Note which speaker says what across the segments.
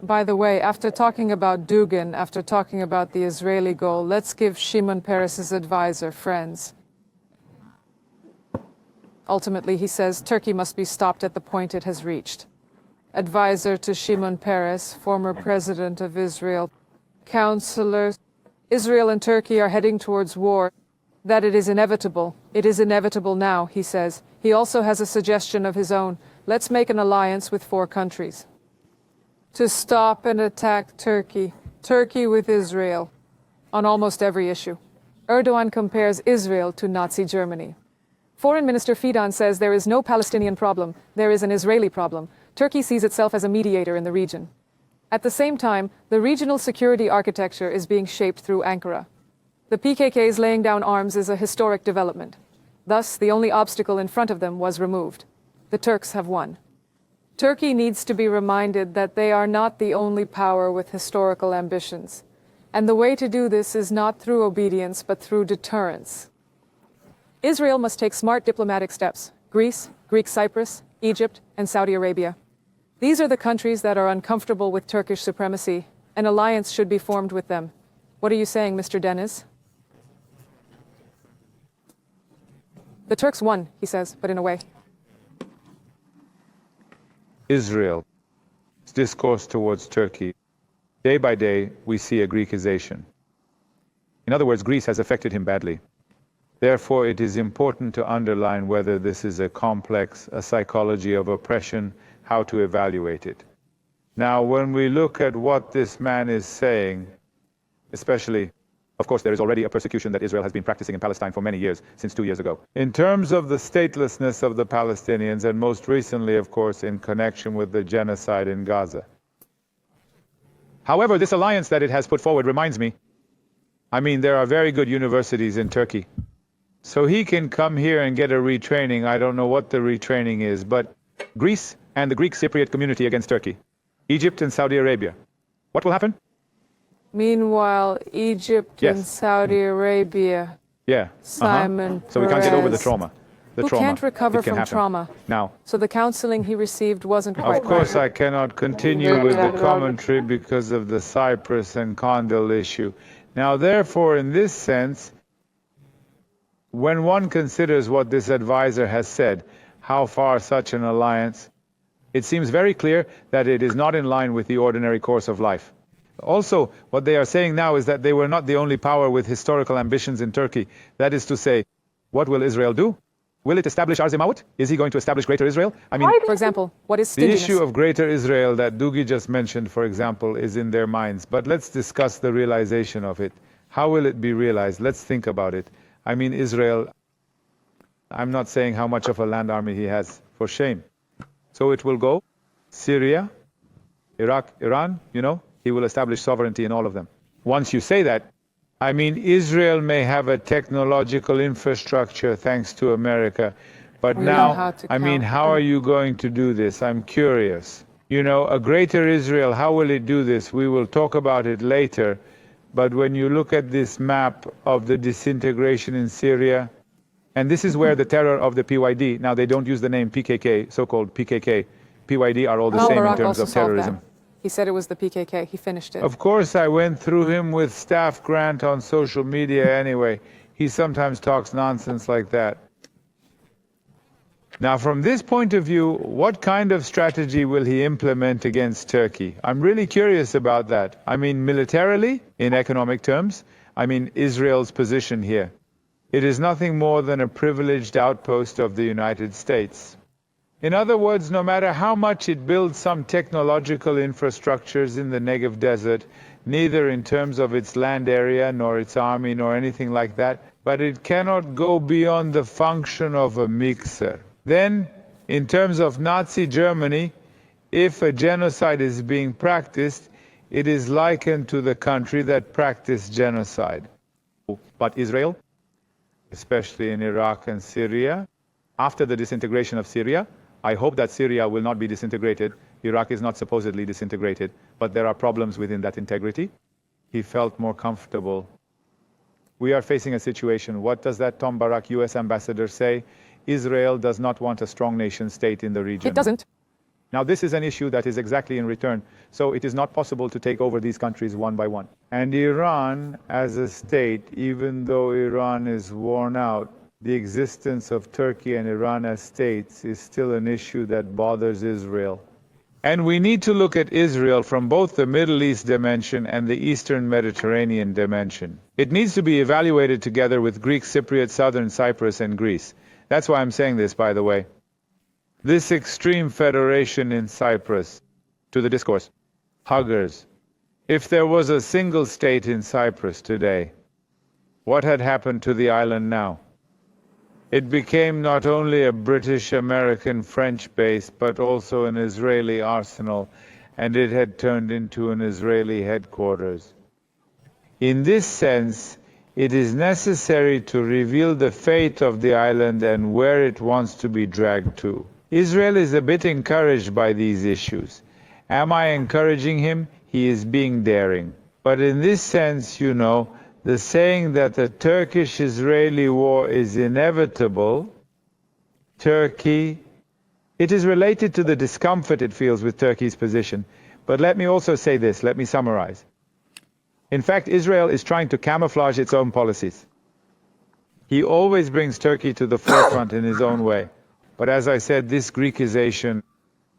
Speaker 1: By the way, after talking about Dugin, after talking about the Israeli goal, let's give Shimon Peres's advisor, friends. Ultimately, he says Turkey must be stopped at the point it has reached. Advisor to Shimon Peres, former president of Israel. Counselors, Israel and Turkey are heading towards war. That it is inevitable. It is inevitable now, he says. He also has a suggestion of his own. Let's make an alliance with 4 countries. To stop and attack Turkey. Turkey with Israel. On almost every issue. Erdogan compares Israel to Nazi Germany. Foreign Minister Fidan says there is no Palestinian problem, there is an Israeli problem. Turkey sees itself as a mediator in the region. At the same time, the regional security architecture is being shaped through Ankara. The PKK's laying down arms is a historic development. Thus, the only obstacle in front of them was removed. The Turks have won. Turkey needs to be reminded that they are not the only power with historical ambitions. And the way to do this is not through obedience, but through deterrence. Israel must take smart diplomatic steps. Greece, Greek Cyprus, Egypt, and Saudi Arabia. These are the countries that are uncomfortable with Turkish supremacy. An alliance should be formed with them. What are you saying, Mr. Deniz? The Turks won, he says, but in a way.
Speaker 2: Israel's discourse towards Turkey. Day by day, we see a Greekization. In other words, Greece has affected him badly. Therefore, it is important to underline whether this is a complex, a psychology of oppression, how to evaluate it. Now, when we look at what this man is saying, especially, of course, there is already a persecution that Israel has been practicing in Palestine for many years, since 2 years ago. In terms of the statelessness of the Palestinians, and most recently, of course, in connection with the genocide in Gaza. However, this alliance that it has put forward reminds me, there are very good universities in Turkey. So he can come here and get a retraining. I don't know what the retraining is, but Greece and the Greek Cypriot community against Turkey. Egypt and Saudi Arabia. What will happen?
Speaker 1: Meanwhile, Egypt and Saudi Arabia.
Speaker 2: Yeah.
Speaker 1: Simon
Speaker 2: So we can't get over the trauma.
Speaker 1: Who can't recover from trauma.
Speaker 2: Now.
Speaker 1: So the counseling he received wasn't quite right.
Speaker 2: Of course, I cannot continue with the commentary because of the Cyprus and Condil issue. Now, therefore, in this sense, when one considers what this advisor has said, how far such an alliance, it seems very clear that it is not in line with the ordinary course of life. Also, what they are saying now is that they were not the only power with historical ambitions in Turkey. That is to say, what will Israel do? Will it establish Arzemaut? Is he going to establish Greater Israel?
Speaker 1: For example, what is
Speaker 2: stinginess?
Speaker 1: stinginess?
Speaker 2: The issue of Greater Israel that Dugi just mentioned, for example, is in their minds. But let's discuss the realization of it. How will it be realized? Let's think about it. Israel, I'm not saying how much of a land army he has, for shame. So it will go, Syria, Iraq, Iran, he will establish sovereignty in all of them. Once you say that, Israel may have a technological infrastructure thanks to America, but now, how are you going to do this? I'm curious. A Greater Israel, how will it do this? We will talk about it later. But when you look at this map of the disintegration in Syria, and this is where the terror of the PYD, now they don't use the name PKK, so-called PKK. PYD are all the same in terms of terrorism.
Speaker 1: He said it was the PKK. He finished it.
Speaker 2: Of course, I went through him with Staff Grant on social media anyway. He sometimes talks nonsense like that. Now, from this point of view, what kind of strategy will he implement against Turkey? I'm really curious about that. Militarily, in economic terms, Israel's position here. It is nothing more than a privileged outpost of the United States. In other words, no matter how much it builds some technological infrastructures in the Negev desert, neither in terms of its land area, nor its army, nor anything like that, but it cannot go beyond the function of a mixer. Then, in terms of Nazi Germany, if a genocide is being practiced, it is likened to the country that practiced genocide. But Israel, especially in Iraq and Syria, after the disintegration of Syria, I hope that Syria will not be disintegrated. Iraq is not supposedly disintegrated, but there are problems within that integrity. He felt more comfortable. We are facing a situation. What does that Tom Barak, US ambassador, say? Israel does not want a strong nation state in the region.
Speaker 1: It doesn't.
Speaker 2: Now, this is an issue that is exactly in return, so it is not possible to take over these countries one by one. And Iran, as a state, even though Iran is worn out, the existence of Turkey and Iran as states is still an issue that bothers Israel. And we need to look at Israel from both the Middle East dimension and the Eastern Mediterranean dimension. It needs to be evaluated together with Greek Cypriot, Southern Cyprus, and Greece. That's why I'm saying this, by the way. This extreme federation in Cyprus, to the discourse, huggers. If there was a single state in Cyprus today, what had happened to the island now? It became not only a British, American, French base, but also an Israeli arsenal, and it had turned into an Israeli headquarters. In this sense, it is necessary to reveal the fate of the island and where it wants to be dragged to. Israel is a bit encouraged by these issues. Am I encouraging him? He is being daring. But in this sense, you know, the saying that the Turkish-Israeli war is inevitable, Turkey, it is related to the discomfort it feels with Turkey's position. But let me also say this, let me summarize. In fact, Israel is trying to camouflage its own policies. He always brings Turkey to the forefront in his own way. But as I said, this Greekization,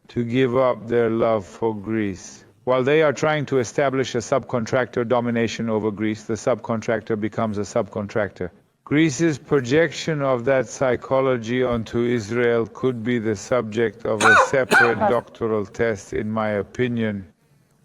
Speaker 2: to give up their love for Greece. While they are trying to establish a subcontractor domination over Greece, the subcontractor becomes a subcontractor. Greece's projection of that psychology onto Israel could be the subject of a separate doctoral test, in my opinion.